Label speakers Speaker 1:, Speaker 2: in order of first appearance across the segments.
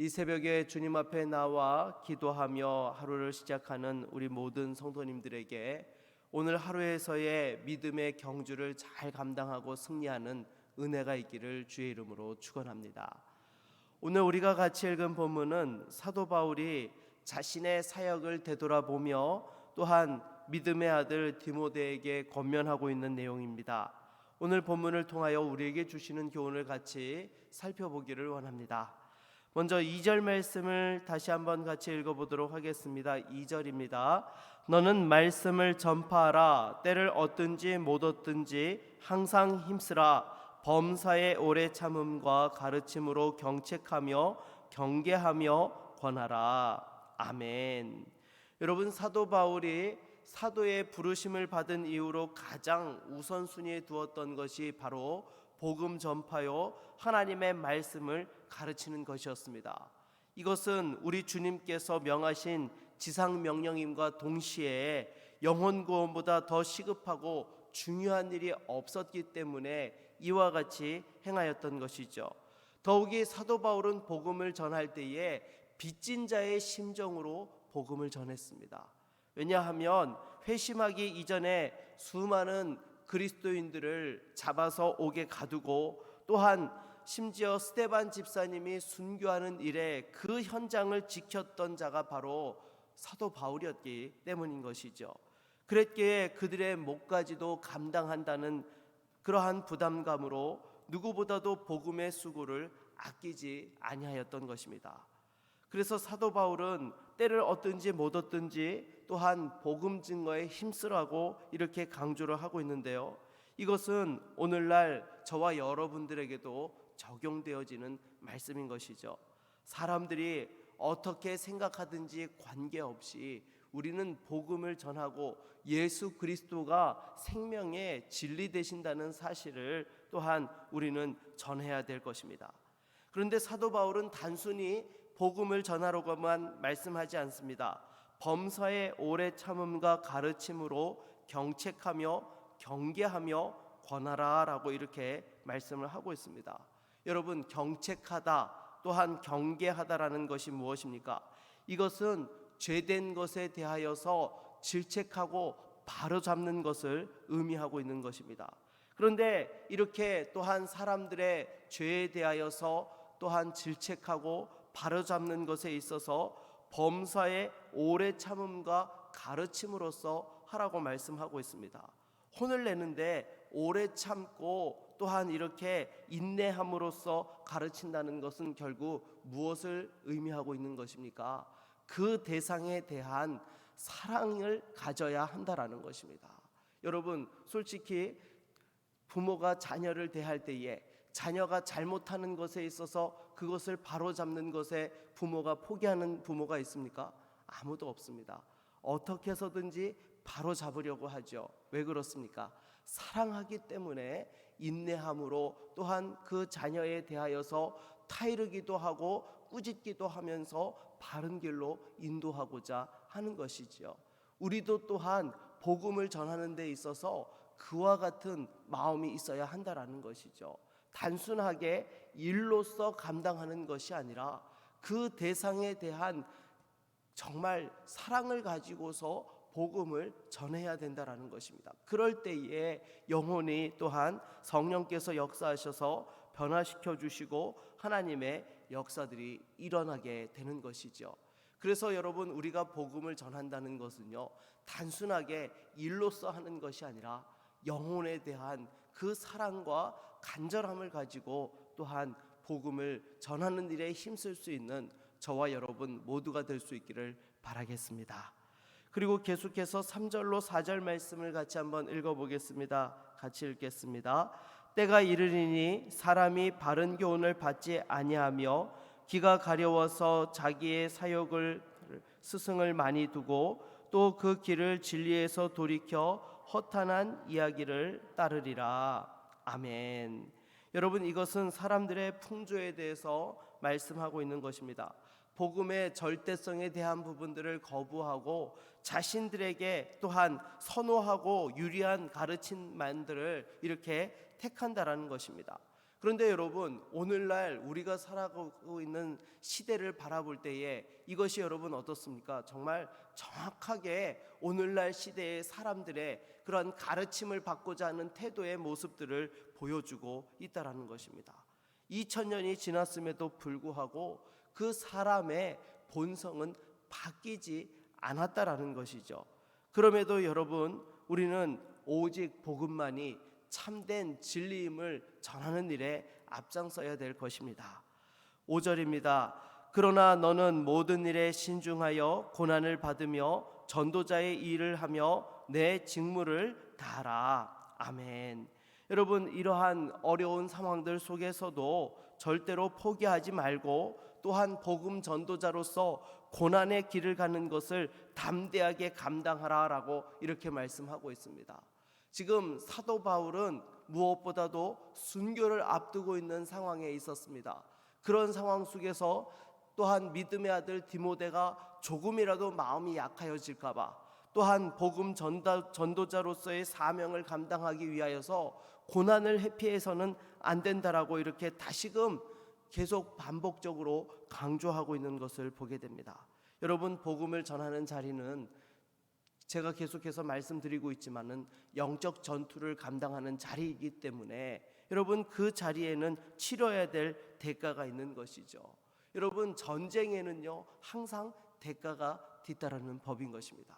Speaker 1: 이 새벽에 주님 앞에 나와 기도하며 하루를 시작하는 우리 모든 성도님들에게 오늘 하루에서의 믿음의 경주를 잘 감당하고 승리하는 은혜가 있기를 주의 이름으로 축원합니다. 오늘 우리가 같이 읽은 본문은 사도 바울이 자신의 사역을 되돌아보며 또한 믿음의 아들 디모데에게 권면하고 있는 내용입니다. 오늘 본문을 통하여 우리에게 주시는 교훈을 같이 살펴보기를 원합니다. 먼저 2절 말씀을 다시 한번 같이 읽어보도록 하겠습니다. 2절입니다. 너는 말씀을 전파하라. 때를 얻든지 못 얻든지 항상 힘쓰라. 범사의 오래 참음과 가르침으로 경책하며 경계하며 권하라. 아멘. 여러분, 사도 바울이 사도의 부르심을 받은 이후로 가장 우선순위에 두었던 것이 바로 복음 전파요, 하나님의 말씀을 가르치는 것이었습니다. 이것은 우리 주님께서 명하신 지상 명령임과 동시에 영혼 구원보다 더 시급하고 중요한 일이 없었기 때문에 이와 같이 행하였던 것이죠. 더욱이 사도 바울은 복음을 전할 때에 빚진 자의 심정으로 복음을 전했습니다. 왜냐하면 회심하기 이전에 수많은 그리스도인들을 잡아서 옥에 가두고 또한 심지어 스데반 집사님이 순교하는 일에 그 현장을 지켰던 자가 바로 사도 바울이었기 때문인 것이죠. 그랬기에 그들의 목까지도 감당한다는 그러한 부담감으로 누구보다도 복음의 수고를 아끼지 아니하였던 것입니다. 그래서 사도 바울은 때를 얻든지 못 얻든지 또한 복음 증거에 힘쓰라고 이렇게 강조를 하고 있는데요. 이것은 오늘날 저와 여러분들에게도 적용되어지는 말씀인 것이죠. 사람들이 어떻게 생각하든지 관계없이 우리는 복음을 전하고 예수 그리스도가 생명의 진리 되신다는 사실을 또한 우리는 전해야 될 것입니다. 그런데 사도 바울은 단순히 복음을 전하라고만 말씀하지 않습니다. 범사의 오래 참음과 가르침으로 경책하며 경계하며 권하라라고 이렇게 말씀을 하고 있습니다. 여러분, 경책하다 또한 경계하다라는 것이 무엇입니까? 이것은 죄된 것에 대하여서 질책하고 바로잡는 것을 의미하고 있는 것입니다. 그런데 이렇게 또한 사람들의 죄에 대하여서 또한 질책하고 바로잡는 것에 있어서 범사의 오래 참음과 가르침으로써 하라고 말씀하고 있습니다. 혼을 내는데 오래 참고 또한 이렇게 인내함으로써 가르친다는 것은 결국 무엇을 의미하고 있는 것입니까? 그 대상에 대한 사랑을 가져야 한다라는 것입니다. 여러분, 솔직히 부모가 자녀를 대할 때에 자녀가 잘못하는 것에 있어서 그것을 바로잡는 것에 부모가 포기하는 부모가 있습니까? 아무도 없습니다. 어떻게 해서든지 바로잡으려고 하죠. 왜 그렇습니까? 사랑하기 때문에 인내함으로 또한 그 자녀에 대하여서 타이르기도 하고 꾸짖기도 하면서 바른 길로 인도하고자 하는 것이지요. 우리도 또한 복음을 전하는 데 있어서 그와 같은 마음이 있어야 한다라는 것이죠. 단순하게 일로서 감당하는 것이 아니라 그 대상에 대한 정말 사랑을 가지고서 복음을 전해야 된다라는 것입니다. 그럴 때에 영혼이 또한 성령께서 역사하셔서 변화시켜 주시고 하나님의 역사들이 일어나게 되는 것이죠. 그래서 여러분, 우리가 복음을 전한다는 것은요, 단순하게 일로서 하는 것이 아니라 영혼에 대한 그 사랑과 간절함을 가지고 또한 복음을 전하는 일에 힘쓸 수 있는 저와 여러분 모두가 될 수 있기를 바라겠습니다. 그리고 계속해서 3절로 4절 말씀을 같이 한번 읽어보겠습니다. 같이 읽겠습니다. 때가 이르리니 사람이 바른 교훈을 받지 아니하며 귀가 가려워서 자기의 사욕을 스승을 많이 두고 또 그 길을 진리에서 돌이켜 허탄한 이야기를 따르리라. 아멘. 여러분, 이것은 사람들의 풍조에 대해서 말씀하고 있는 것입니다. 복음의 절대성에 대한 부분들을 거부하고 자신들에게 또한 선호하고 유리한 가르침만들을 이렇게 택한다라는 것입니다. 그런데 여러분, 오늘날 우리가 살아가고 있는 시대를 바라볼 때에 이것이 여러분 어떻습니까? 정말 정확하게 오늘날 시대의 사람들의 그런 가르침을 받고자 하는 태도의 모습들을 보여주고 있다라는 것입니다. 2000년이 지났음에도 불구하고 그 사람의 본성은 바뀌지 않았다라는 것이죠. 그럼에도 여러분, 우리는 오직 복음만이 참된 진리임을 전하는 일에 앞장서야 될 것입니다. 5절입니다. 그러나 너는 모든 일에 신중하여 고난을 받으며 전도자의 일을 하며 내 직무를 다하라. 아멘. 여러분, 이러한 어려운 상황들 속에서도 절대로 포기하지 말고 또한 복음 전도자로서 고난의 길을 가는 것을 담대하게 감당하라라고 이렇게 말씀하고 있습니다. 지금 사도 바울은 무엇보다도 순교를 앞두고 있는 상황에 있었습니다. 그런 상황 속에서 또한 믿음의 아들 디모데가 조금이라도 마음이 약하여질까 봐, 또한 복음 전도자로서의 사명을 감당하기 위하여서 고난을 회피해서는 안 된다라고 이렇게 다시금 계속 반복적으로 강조하고 있는 것을 보게 됩니다. 여러분, 복음을 전하는 자리는 제가 계속해서 말씀드리고 있지만은 영적 전투를 감당하는 자리이기 때문에 여러분, 그 자리에는 치러야 될 대가가 있는 것이죠. 여러분, 전쟁에는요 항상 대가가 뒤따르는 법인 것입니다.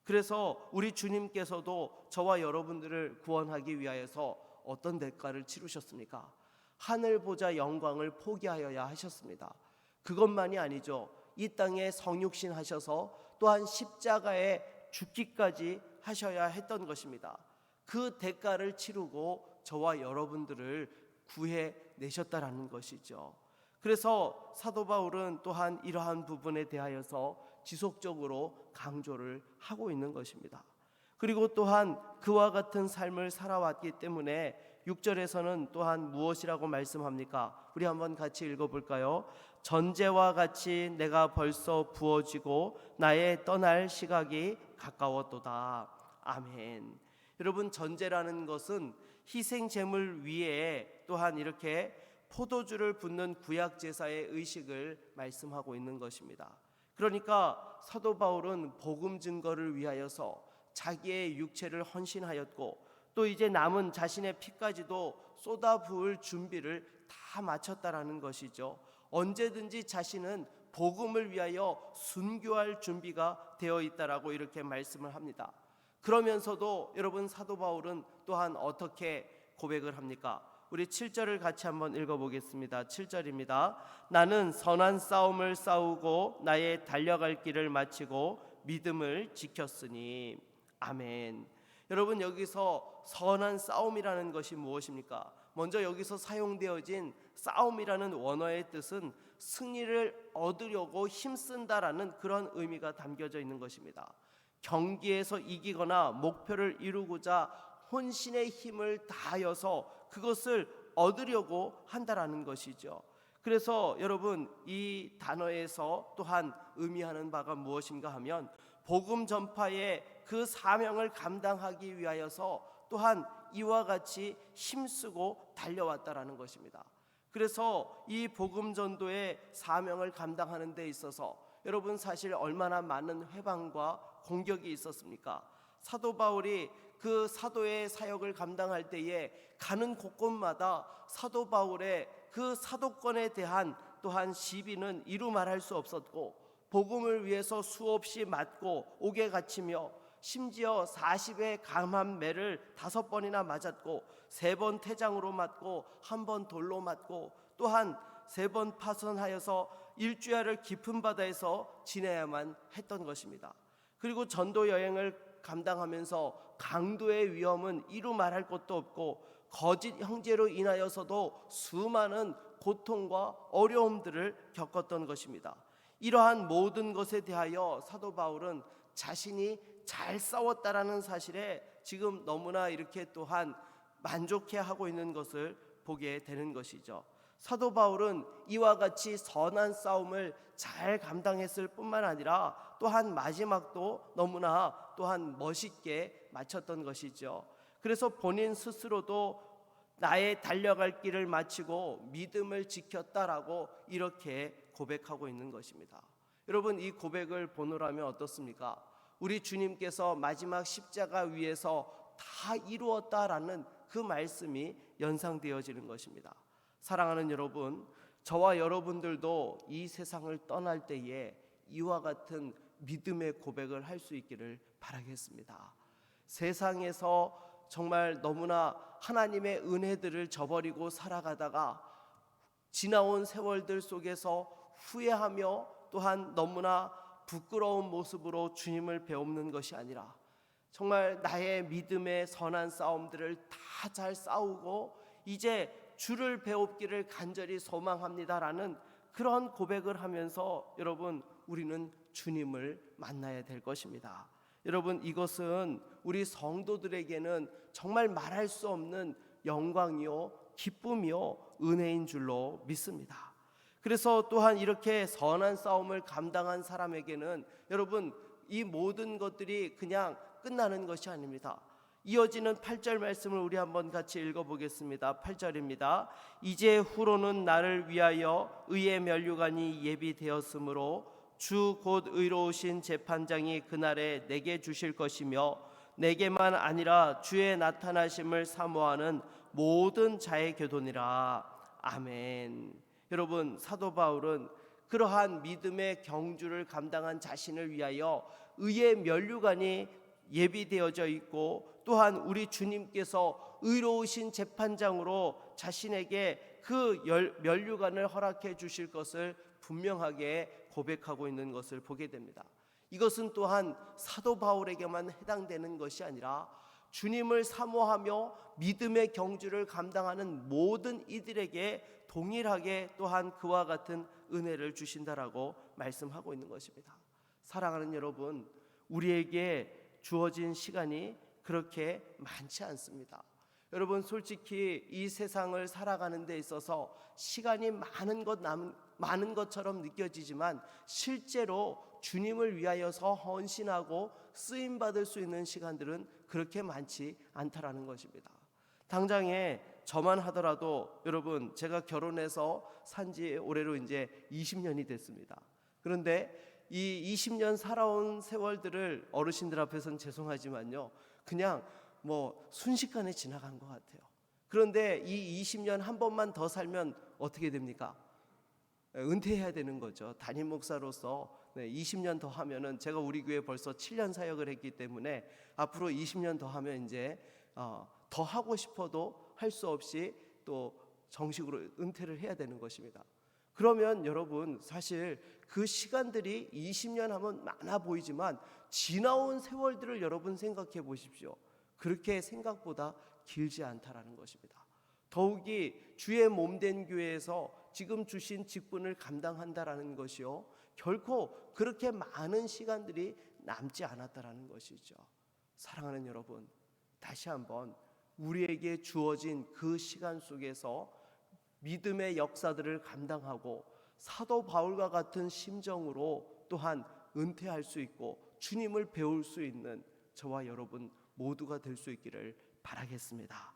Speaker 1: 그래서 우리 주님께서도 저와 여러분들을 구원하기 위하여서 어떤 대가를 치르셨습니까? 하늘 보자 영광을 포기하여야 하셨습니다. 그것만이 아니죠. 이 땅에 성육신 하셔서 또한 십자가에 죽기까지 하셔야 했던 것입니다. 그 대가를 치르고 저와 여러분들을 구해내셨다라는 것이죠. 그래서 사도 바울은 또한 이러한 부분에 대하여서 지속적으로 강조를 하고 있는 것입니다. 그리고 또한 그와 같은 삶을 살아왔기 때문에 6절에서는 또한 무엇이라고 말씀합니까? 우리 한번 같이 읽어볼까요? 전제와 같이 내가 벌써 부어지고 나의 떠날 시각이 가까웠도다. 아멘. 여러분, 전제라는 것은 희생 제물 위에 또한 이렇게 포도주를 붓는 구약 제사의 의식을 말씀하고 있는 것입니다. 그러니까 사도 바울은 복음 증거를 위하여서 자기의 육체를 헌신하였고 또 이제 남은 자신의 피까지도 쏟아 부을 준비를 다 마쳤다라는 것이죠. 언제든지 자신은 복음을 위하여 순교할 준비가 되어 있다라고 이렇게 말씀을 합니다. 그러면서도 여러분, 사도 바울은 또한 어떻게 고백을 합니까? 우리 7절을 같이 한번 읽어보겠습니다. 7절입니다. 나는 선한 싸움을 싸우고 나의 달려갈 길을 마치고 믿음을 지켰으니. 아멘. 여러분, 여기서 선한 싸움이라는 것이 무엇입니까? 먼저 여기서 사용되어진 싸움이라는 원어의 뜻은 승리를 얻으려고 힘쓴다라는 그런 의미가 담겨져 있는 것입니다. 경기에서 이기거나 목표를 이루고자 혼신의 힘을 다하여서 그것을 얻으려고 한다라는 것이죠. 그래서 여러분, 이 단어에서 또한 의미하는 바가 무엇인가 하면 복음 전파의 그 사명을 감당하기 위하여서 또한 이와 같이 힘쓰고 달려왔다라는 것입니다. 그래서 이 복음 전도의 사명을 감당하는 데 있어서 여러분, 사실 얼마나 많은 회방과 공격이 있었습니까? 사도 바울이 그 사도의 사역을 감당할 때에 가는 곳곳마다 사도 바울의 그 사도권에 대한 또한 시비는 이루 말할 수 없었고, 복음을 위해서 수없이 맞고 옥에 갇히며 심지어 40의 감한 매를 5번이나 맞았고 3번 태장으로 맞고 1번 돌로 맞고 또한 3번 파선하여서 일주야를 깊은 바다에서 지내야만 했던 것입니다. 그리고 전도 여행을 감당하면서 강도의 위험은 이루 말할 것도 없고 거짓 형제로 인하여서도 수많은 고통과 어려움들을 겪었던 것입니다. 이러한 모든 것에 대하여 사도 바울은 자신이 잘 싸웠다라는 사실에 지금 너무나 이렇게 또한 만족해하고 있는 것을 보게 되는 것이죠. 사도 바울은 이와 같이 선한 싸움을 잘 감당했을 뿐만 아니라 또한 마지막도 너무나 또한 멋있게 마쳤던 것이죠. 그래서 본인 스스로도 나의 달려갈 길을 마치고 믿음을 지켰다라고 이렇게 고백하고 있는 것입니다. 여러분, 이 고백을 보노라면 어떻습니까? 우리 주님께서 마지막 십자가 위에서 다 이루었다라는 그 말씀이 연상되어지는 것입니다. 사랑하는 여러분, 저와 여러분들도 이 세상을 떠날 때에 이와 같은 믿음의 고백을 할 수 있기를 바라겠습니다. 세상에서 정말 너무나 하나님의 은혜들을 저버리고 살아가다가 지나온 세월들 속에서 후회하며 또한 너무나 부끄러운 모습으로 주님을 배우는 것이 아니라 정말 나의 믿음의 선한 싸움들을 다 잘 싸우고 이제 주를 배웁기를 간절히 소망합니다라는 그런 고백을 하면서 여러분, 우리는 주님을 만나야 될 것입니다. 여러분, 이것은 우리 성도들에게는 정말 말할 수 없는 영광이요 기쁨이요 은혜인 줄로 믿습니다. 그래서 또한 이렇게 선한 싸움을 감당한 사람에게는 여러분, 이 모든 것들이 그냥 끝나는 것이 아닙니다. 이어지는 8절 말씀을 우리 한번 같이 읽어보겠습니다. 8절입니다. 이제 후로는 나를 위하여 의의 면류관이 예비되었으므로 주 곧 의로우신 재판장이 그날에 내게 주실 것이며 내게만 아니라 주의 나타나심을 사모하는 모든 자의 교도니라. 아멘. 여러분, 사도 바울은 그러한 믿음의 경주를 감당한 자신을 위하여 의의 면류관이 예비되어져 있고 또한 우리 주님께서 의로우신 재판장으로 자신에게 그 면류관을 허락해 주실 것을 분명하게 고백하고 있는 것을 보게 됩니다. 이것은 또한 사도 바울에게만 해당되는 것이 아니라 주님을 사모하며 믿음의 경주를 감당하는 모든 이들에게 동일하게 또한 그와 같은 은혜를 주신다라고 말씀하고 있는 것입니다. 사랑하는 여러분, 우리에게 주어진 시간이 그렇게 많지 않습니다. 여러분, 솔직히 이 세상을 살아가는 데 있어서 시간이 많은 것처럼 느껴지지만 실제로 주님을 위하여서 헌신하고 쓰임 받을 수 있는 시간들은 그렇게 많지 않다라는 것입니다. 당장에 저만 하더라도 여러분, 제가 결혼해서 산지 올해로 이제 20년이 됐습니다. 그런데 이 20년 살아온 세월들을 어르신들 앞에서는 죄송하지만요, 그냥 순식간에 지나간 것 같아요. 그런데 이 20년 한 번만 더 살면 어떻게 됩니까? 은퇴해야 되는 거죠. 담임 목사로서 20년 더 하면은, 제가 우리 교회 벌써 7년 사역을 했기 때문에 앞으로 20년 더 하면 이제 더 하고 싶어도 할 수 없이 또 정식으로 은퇴를 해야 되는 것입니다. 그러면 여러분, 사실 그 시간들이 20년 하면 많아 보이지만 지나온 세월들을 여러분 생각해 보십시오. 그렇게 생각보다 길지 않다라는 것입니다. 더욱이 주의 몸된 교회에서 지금 주신 직분을 감당한다라는 것이요, 결코 그렇게 많은 시간들이 남지 않았다라는 것이죠. 사랑하는 여러분, 다시 한번 우리에게 주어진 그 시간 속에서 믿음의 역사들을 감당하고 사도 바울과 같은 심정으로 또한 은퇴할 수 있고 주님을 배울 수 있는 저와 여러분 모두가 될 수 있기를 바라겠습니다.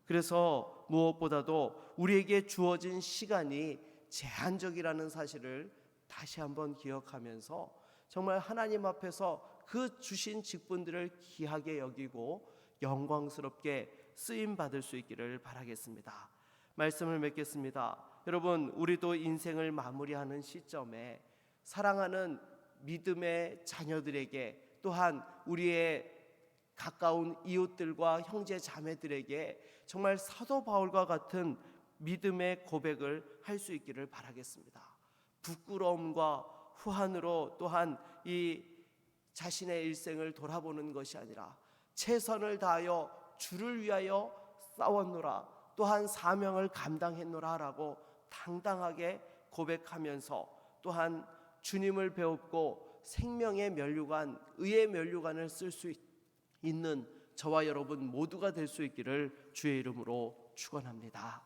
Speaker 1: 그래서 무엇보다도 우리에게 주어진 시간이 제한적이라는 사실을 다시 한번 기억하면서 정말 하나님 앞에서 그 주신 직분들을 귀하게 여기고 영광스럽게 쓰임 받을 수 있기를 바라겠습니다. 말씀을 맺겠습니다. 여러분, 우리도 인생을 마무리하는 시점에 사랑하는 믿음의 자녀들에게 또한 우리의 가까운 이웃들과 형제 자매들에게 정말 사도 바울과 같은 믿음의 고백을 할 수 있기를 바라겠습니다. 부끄러움과 후한으로 또한 이 자신의 일생을 돌아보는 것이 아니라 최선을 다하여 주를 위하여 싸웠노라, 또한 사명을 감당했노라라고 당당하게 고백하면서 또한 주님을 배웠고 생명의 면류관, 의의 면류관을 쓸 수 있는 저와 여러분 모두가 될 수 있기를 주의 이름으로 축원합니다.